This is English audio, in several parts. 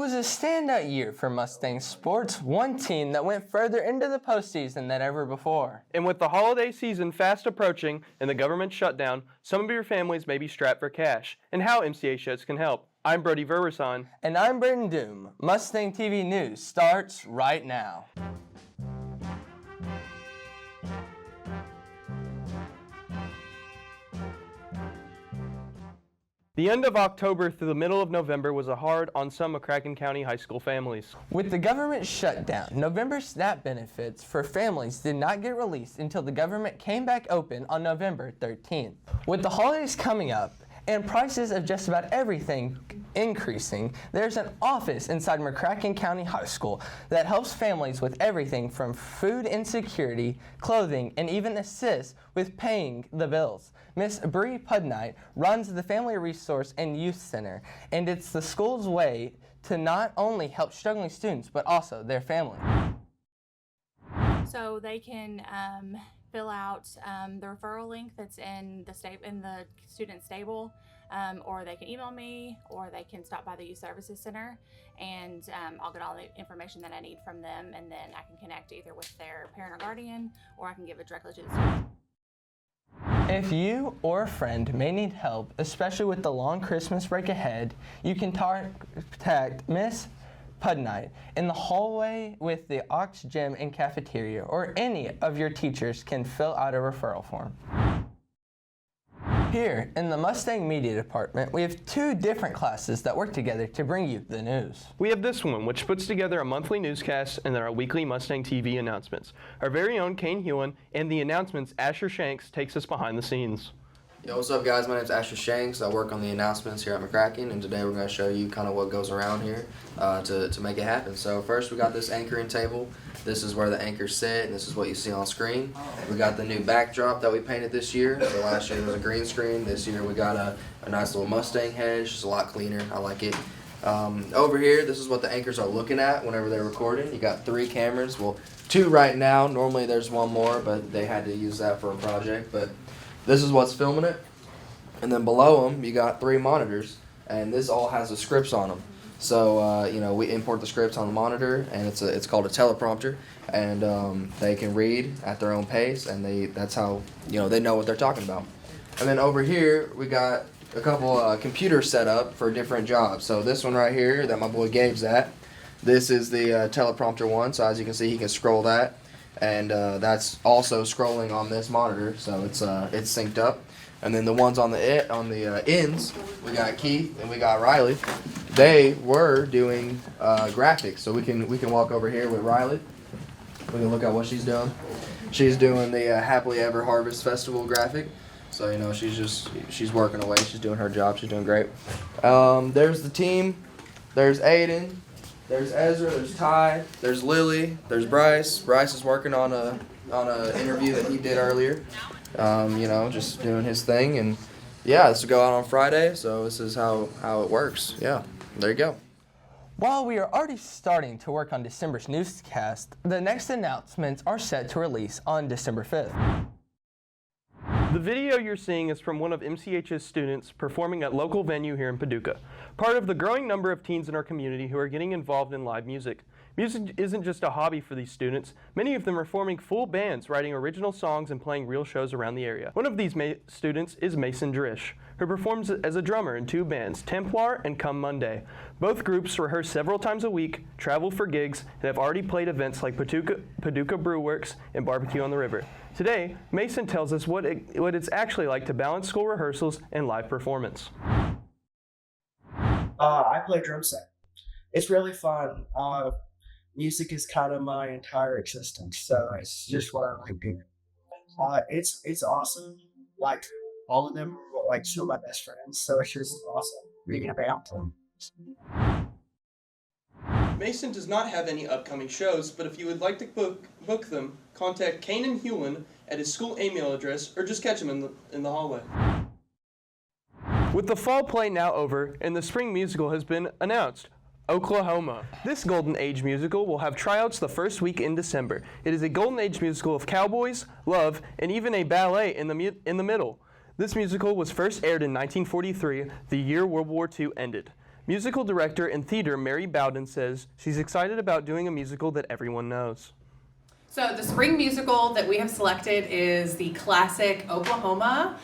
was a standout year for Mustang sports, one team that went further into the postseason than ever before. And with the holiday season fast approaching and the government shutdown, some of your families may be strapped for cash, and how MCHS can help. I'm Brody Verwerson. And I'm Brendan Doom. Mustang TV News starts right now. The end of October through the middle of November was hard on some McCracken County high school families. With the government shutdown, November SNAP benefits for families did not get released until the government came back open on November 13th. With the holidays coming up and prices of just about everything increasing, there's an office inside McCracken County High School that helps families with everything from food insecurity, clothing, and even assists with paying the bills. Miss Bree Pudnight runs the Family Resource and Youth Center, and it's the school's way to not only help struggling students, but also their family. So they can fill out the referral link that's in the student stable, or they can email me, or they can stop by the Youth Services Center, and I'll get all the information that I need from them, and then I can connect either with their parent or guardian, or I can give it directly to the student. If you or a friend may need help, especially with the long Christmas break ahead, you can contact Miss Pudnight in the hallway with the Aux Gym and cafeteria, or any of your teachers can fill out a referral form. Here in the Mustang Media Department, we have two different classes that work together to bring you the news. We have this one, which puts together a monthly newscast and then our weekly Mustang TV announcements. Our very own Kane Hewin and the announcements Asher Shanks takes us behind the scenes. Yo, what's up guys? My name is Asher Shanks. I work on the announcements here at McCracken, and today we're going to show you kind of what goes around here to make it happen. So first we got this anchoring table. This is where the anchors sit, and this is what you see on screen. We got the new backdrop that we painted this year. So last year it was a green screen. This year we got a nice little Mustang hedge. It's a lot cleaner. I like it. Over here, this is what the anchors are looking at whenever they're recording. You got 3 cameras. Well, 2 right now. Normally there's 1 more, but they had to use that for a project. But this is what's filming it, and then below them you got 3 monitors, and this all has the scripts on them. So we import the scripts on the monitor, and it's called a teleprompter, and they can read at their own pace, and that's how they know what they're talking about. And then over here we got a couple computers set up for different jobs. So this one right here that my boy Gabe's at, this is the teleprompter one. So as you can see, he can scroll that. And that's also scrolling on this monitor, so it's synced up. And then the ones on the ends, we got Keith and we got Riley. They were doing graphics, so we can walk over here with Riley. We can look at what she's doing. She's doing the Happily Ever Harvest Festival graphic. So she's working away. She's doing her job. She's doing great. There's the team. There's Aiden. There's Ezra, there's Ty, there's Lily, there's Bryce. Bryce is working on a interview that he did earlier. Just doing his thing, and yeah, this will go out on Friday, so this is how it works. Yeah, there you go. While we are already starting to work on December's newscast, the next announcements are set to release on December 5th. The video you're seeing is from one of MCH's students performing at local venue here in Paducah, part of the growing number of teens in our community who are getting involved in live music. Music isn't just a hobby for these students. Many of them are forming full bands, writing original songs and playing real shows around the area. One of these students is Mason Drish, who performs as a drummer in 2 bands, Templar and Come Monday. Both groups rehearse several times a week, travel for gigs, and have already played events like Paducah Brew Works and Barbecue on the River. Today, Mason tells us what it's actually like to balance school rehearsals and live performance. I play drum set. It's really fun. Music is kind of my entire existence, so it's just what I like doing. It's awesome. Like, all of them are like some of my best friends, so it's just awesome being about them. Mason does not have any upcoming shows, but if you would like to book them, contact Kanan Hewin at his school email address, or just catch him in the hallway. With the fall play now over and the spring musical has been announced, Oklahoma. This Golden Age musical will have tryouts the first week in December. It is a Golden Age musical of cowboys, love, and even a ballet in the middle. This musical was first aired in 1943, the year World War II ended. Musical director and theater Mary Bowden says she's excited about doing a musical that everyone knows. So the spring musical that we have selected is the classic Oklahoma.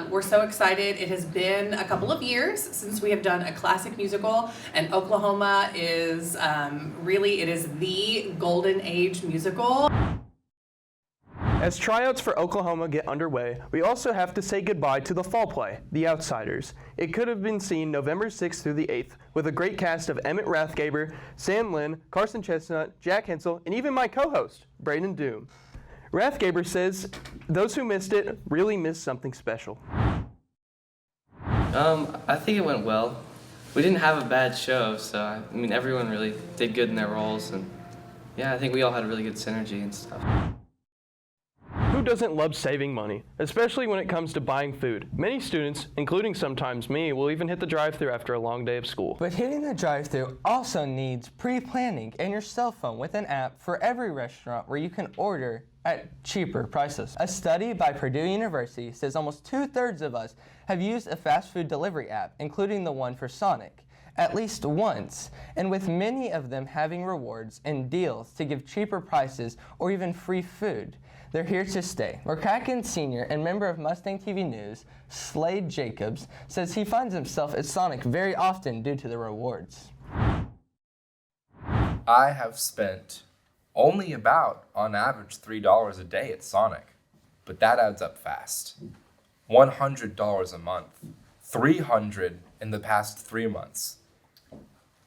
We're so excited. It has been a couple of years since we have done a classic musical, and Oklahoma is it is the golden age musical. As tryouts for Oklahoma get underway, we also have to say goodbye to the fall play, The Outsiders. It could have been seen November 6th through the 8th, with a great cast of Emmett Rathgaber, Sam Lynn, Carson Chestnut, Jack Hensel, and even my co-host, Braden Doom. Rathgaber says those who missed it really missed something special. I think it went well. We didn't have a bad show, so everyone really did good in their roles, and yeah, I think we all had a really good synergy and stuff. Who doesn't love saving money, especially when it comes to buying food? Many students, including sometimes me, will even hit the drive-thru after a long day of school. But hitting the drive-thru also needs pre-planning and your cell phone with an app for every restaurant where you can order at cheaper prices. A study by Purdue University says almost 2/3 of us have used a fast food delivery app, including the one for Sonic, at least once, and with many of them having rewards and deals to give cheaper prices or even free food. They're here to stay. McCracken Sr. and member of Mustang TV News, Slade Jacobs, says he finds himself at Sonic very often due to the rewards. I have spent only about, on average, $3 a day at Sonic, but that adds up fast. $100 a month, $300 in the past 3 months.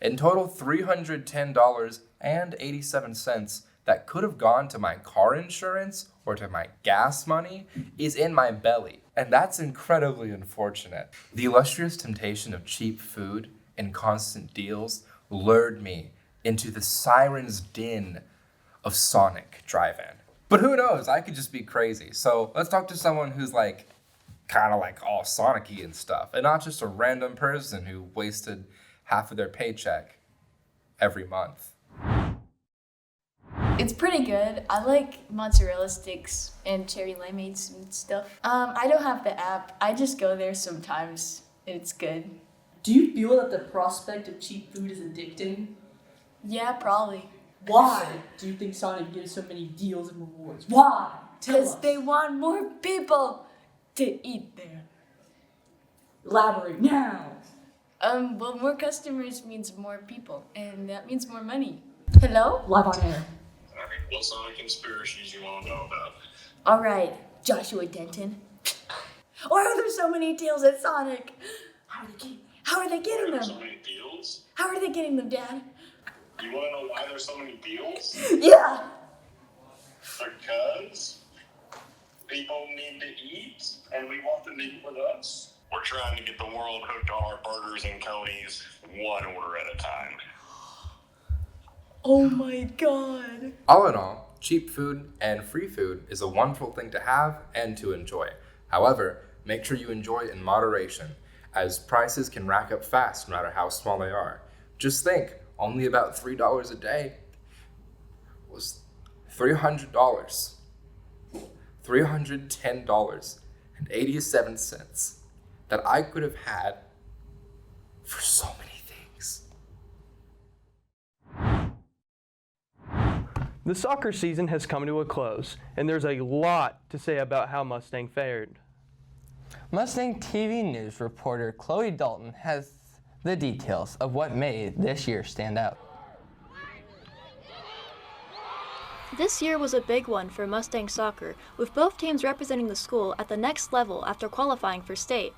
In total, $310.87 that could have gone to my car insurance or to my gas money is in my belly, and that's incredibly unfortunate. The illustrious temptation of cheap food and constant deals lured me into the siren's din of Sonic Drive-In. But who knows, I could just be crazy. So let's talk to someone who's kind of all Sonic-y and stuff, and not just a random person who wasted half of their paycheck every month. It's pretty good. I like mozzarella sticks and cherry limeades and stuff. I don't have the app. I just go there sometimes. It's good. Do you feel that the prospect of cheap food is addicting? Yeah, probably. Why do you think Sonic gives so many deals and rewards? Why? Tell us. Because they want more people to eat there. Elaborate now. Well, more customers means more people, and that means more money. Hello? Live on air. Alright, what Sonic conspiracies you want to know about? All right, Joshua Denton. Why are there so many deals at Sonic? How are they getting them? So many deals? How are they getting them, Dad? You want to know why there's so many deals? Yeah. Because people need to eat, and we want them to eat with us. We're trying to get the world hooked on our burgers and conies, one order at a time. Oh my God. All in all, cheap food and free food is a wonderful thing to have and to enjoy. However, make sure you enjoy it in moderation, as prices can rack up fast no matter how small they are. Just think, only about $3 a day was $300. $310.87 that I could have had for so many things. The soccer season has come to a close, and there's a lot to say about how Mustang fared. Mustang TV News reporter Chloe Dalton has the details of what made this year stand out. This year was a big one for Mustang soccer, with both teams representing the school at the next level after qualifying for state.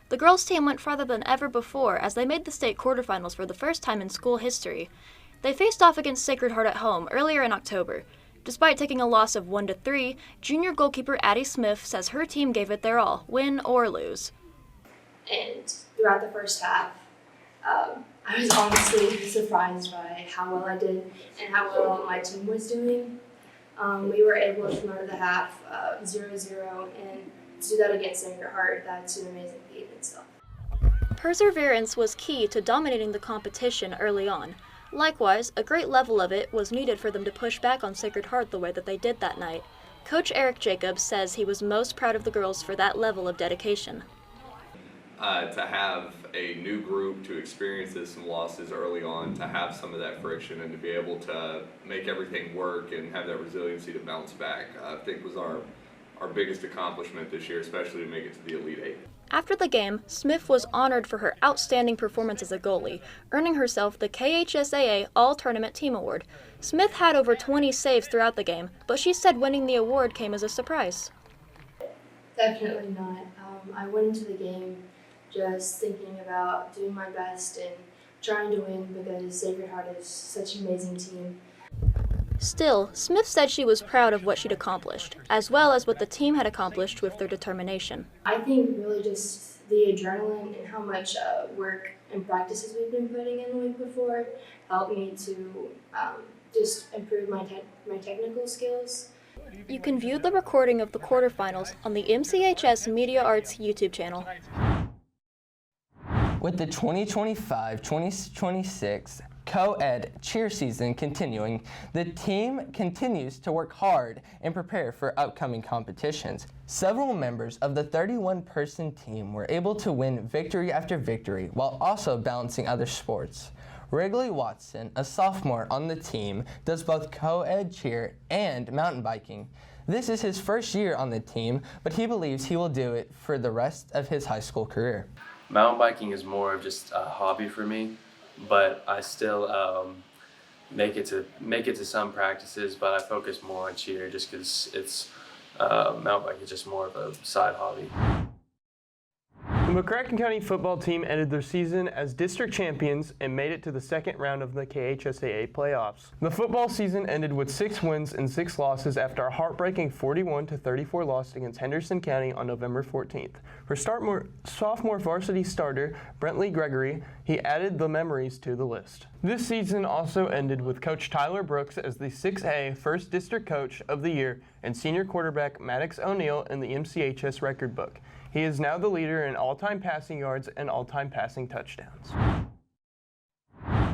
The girls' team went farther than ever before as they made the state quarterfinals for the first time in school history. They faced off against Sacred Heart at home earlier in October. Despite taking a loss of 1-3, junior goalkeeper Addie Smith says her team gave it their all, win or lose. And throughout the first half, I was honestly surprised by how well I did and how well my team was doing. We were able to come out of the half 0-0, and to do that against Sacred Heart, that's an amazing feat in itself. Perseverance was key to dominating the competition early on. Likewise, a great level of it was needed for them to push back on Sacred Heart the way that they did that night. Coach Eric Jacobs says he was most proud of the girls for that level of dedication. to have a new group to experience some losses early on, to have some of that friction and to be able to make everything work and have that resiliency to bounce back, I think was our biggest accomplishment this year, especially to make it to the Elite Eight. After the game, Smith was honored for her outstanding performance as a goalie, earning herself the KHSAA All-Tournament Team Award. Smith had over 20 saves throughout the game, but she said winning the award came as a surprise. Definitely not. I went into the game just thinking about doing my best and trying to win because Sacred Heart is such an amazing team. Still, Smith said she was proud of what she'd accomplished, as well as what the team had accomplished with their determination. I think really just the adrenaline and how much work and practices we've been putting in the week before helped me to just improve my technical skills. You can view the recording of the quarterfinals on the MCHS Media Arts YouTube channel. With the 2025-2026 co-ed cheer season continuing, the team continues to work hard and prepare for upcoming competitions. Several members of the 31-person team were able to win victory after victory while also balancing other sports. Wrigley Watson, a sophomore on the team, does both co-ed cheer and mountain biking. This is his first year on the team, but he believes he will do it for the rest of his high school career. Mountain biking is more of just a hobby for me, but I still make it to some practices, but I focus more on cheer just because it's mountain biking is just more of a side hobby. The McCracken County football team ended their season as district champions and made it to the second round of the KHSAA playoffs. The football season ended with 6 wins and 6 losses after a heartbreaking 41-34 loss against Henderson County on November 14th. For sophomore varsity starter Brentley Gregory, he added the memories to the list. This season also ended with Coach Tyler Brooks as the 6A First District Coach of the Year and senior quarterback Maddox O'Neill in the MCHS record book. He is now the leader in all-time passing yards and all-time passing touchdowns.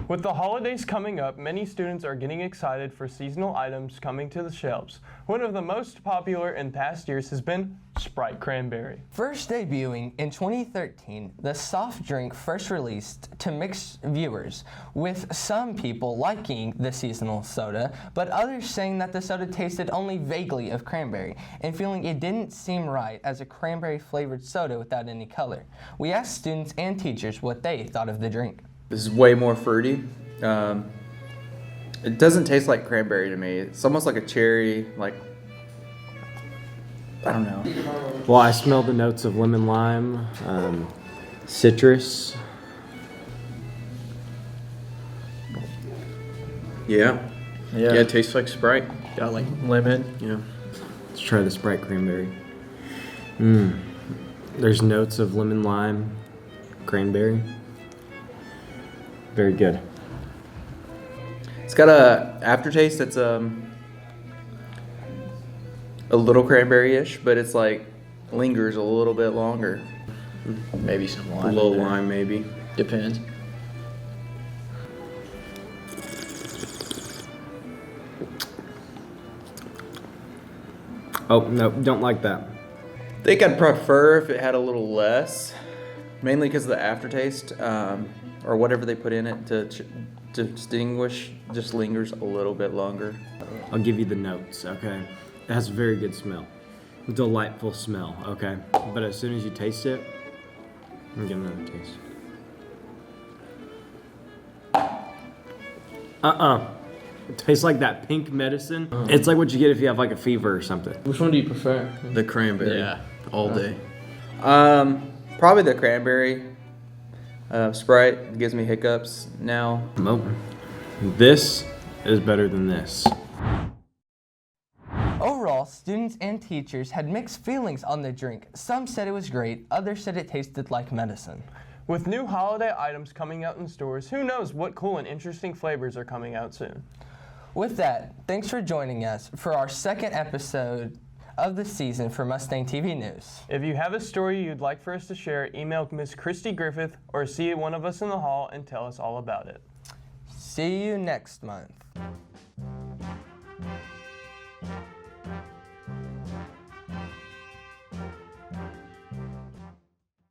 With the holidays coming up, many students are getting excited for seasonal items coming to the shelves. One of the most popular in past years has been Sprite Cranberry. First debuting in 2013, the soft drink first released to mixed viewers, with some people liking the seasonal soda, but others saying that the soda tasted only vaguely of cranberry, and feeling it didn't seem right as a cranberry-flavored soda without any color. We asked students and teachers what they thought of the drink. This is way more fruity. It doesn't taste like cranberry to me. It's almost like a cherry, like, I don't know. Well, I smell the notes of lemon lime, citrus. Yeah, it tastes like Sprite. Got like lemon. Yeah. Let's try the Sprite cranberry. There's notes of lemon lime, cranberry. Very good. It's got a aftertaste that's a little cranberry-ish, but it's like lingers a little bit longer. Maybe some lime. A little lime, maybe. Depends. Oh, no, don't like that. I think I'd prefer if it had a little less, mainly because of the aftertaste, or whatever they put in it to distinguish just lingers a little bit longer. I'll give you the notes, okay? It has a very good smell. Delightful smell, okay? But as soon as you taste it, I'm getting another taste. It tastes like that pink medicine. It's like what you get if you have like a fever or something. Which one do you prefer? The cranberry. Yeah. All day. Probably the cranberry. Sprite gives me hiccups now. Nope. This is better than this. Overall, students and teachers had mixed feelings on the drink. Some said it was great, others said it tasted like medicine. With new holiday items coming out in stores, who knows what cool and interesting flavors are coming out soon. With that, thanks for joining us for our second episode of the season for Mustang TV News. If you have a story you'd like for us to share, email Miss Christy Griffith or see one of us in the hall and tell us all about it. See you next month.